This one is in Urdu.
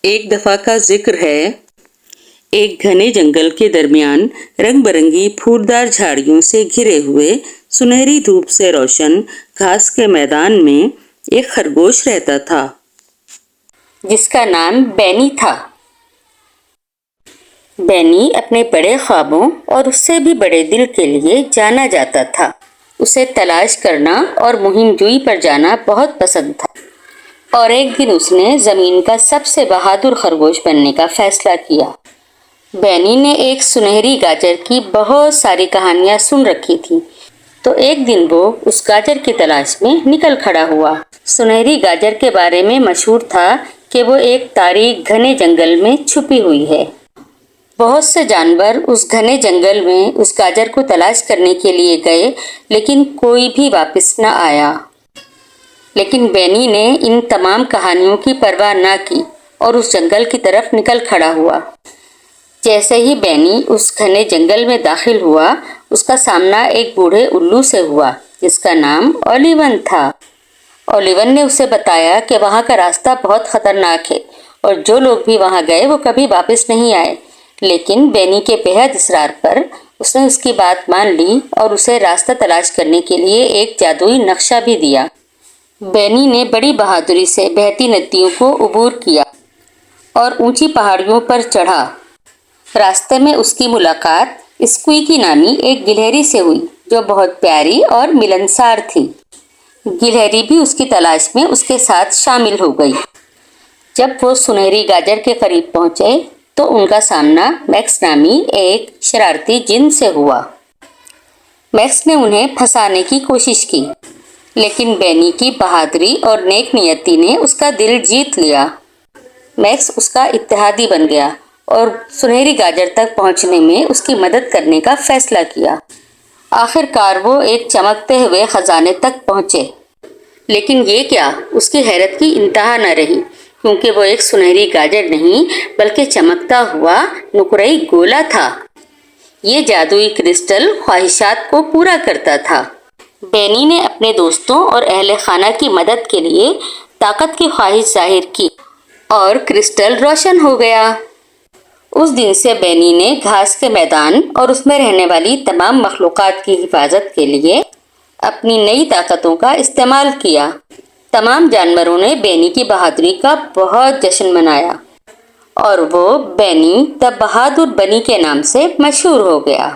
ایک دفعہ کا ذکر ہے، ایک گھنے جنگل کے درمیان رنگ برنگی پھولدار جھاڑیوں سے گھرے ہوئے سنہری دھوپ سے روشن گھاس کے میدان میں ایک خرگوش رہتا تھا جس کا نام بینی تھا۔ بینی اپنے بڑے خوابوں اور اس سے بھی بڑے دل کے لیے جانا جاتا تھا۔ اسے تلاش کرنا اور مہم جوئی پر جانا بہت پسند تھا، اور ایک دن اس نے زمین کا سب سے بہادر خرگوش بننے کا فیصلہ کیا۔ بینی نے ایک سنہری گاجر کی بہت ساری کہانیاں سن رکھی تھی، تو ایک دن وہ اس گاجر کی تلاش میں نکل کھڑا ہوا۔ سنہری گاجر کے بارے میں مشہور تھا کہ وہ ایک تاریک گھنے جنگل میں چھپی ہوئی ہے۔ بہت سے جانور اس گھنے جنگل میں اس گاجر کو تلاش کرنے کے لیے گئے، لیکن کوئی بھی واپس نہ آیا۔ لیکن بینی نے ان تمام کہانیوں کی پرواہ نہ کی اور اس جنگل کی طرف نکل کھڑا ہوا۔ جیسے ہی بینی اس گھنے جنگل میں داخل ہوا، اس کا سامنا ایک بوڑھے الو سے ہوا جس کا نام اولیون تھا۔ اولیون نے اسے بتایا کہ وہاں کا راستہ بہت خطرناک ہے اور جو لوگ بھی وہاں گئے وہ کبھی واپس نہیں آئے۔ لیکن بینی کے بےحد اصرار پر اس نے اس کی بات مان لی اور اسے راستہ تلاش کرنے کے لیے ایک جادوئی نقشہ بھی دیا۔ بینی نے بڑی بہادری سے بہتی ندیوں کو عبور کیا اور اونچی پہاڑیوں پر چڑھا۔ راستے میں اس کی ملاقات اسکویکی نامی ایک گلہری سے ہوئی جو بہت پیاری اور ملنسار تھی۔ گلہری بھی اس کی تلاش میں اس کے ساتھ شامل ہو گئی۔ جب وہ سنہری گاجر کے قریب پہنچے تو ان کا سامنا میکس نامی ایک شرارتی جن سے ہوا۔ میکس نے انہیں پھنسانے کی کوشش کی، لیکن بینی کی بہادری اور نیک نیتی نے اس کا دل جیت لیا۔ میکس اس کا اتحادی بن گیا اور سنہری گاجر تک پہنچنے میں اس کی مدد کرنے کا فیصلہ کیا۔ آخر کار وہ ایک چمکتے ہوئے خزانے تک پہنچے، لیکن یہ کیا، اس کی حیرت کی انتہا نہ رہی، کیونکہ وہ ایک سنہری گاجر نہیں بلکہ چمکتا ہوا نقرئی گولا تھا۔ یہ جادوئی کرسٹل خواہشات کو پورا کرتا تھا۔ بینی نے اپنے دوستوں اور اہل خانہ کی مدد کے لیے طاقت کی خواہش ظاہر کی اور کرسٹل روشن ہو گیا۔ اس دن سے بینی نے گھاس کے میدان اور اس میں رہنے والی تمام مخلوقات کی حفاظت کے لیے اپنی نئی طاقتوں کا استعمال کیا۔ تمام جانوروں نے بینی کی بہادری کا بہت جشن منایا اور وہ بینی دی بہادر بنی کے نام سے مشہور ہو گیا۔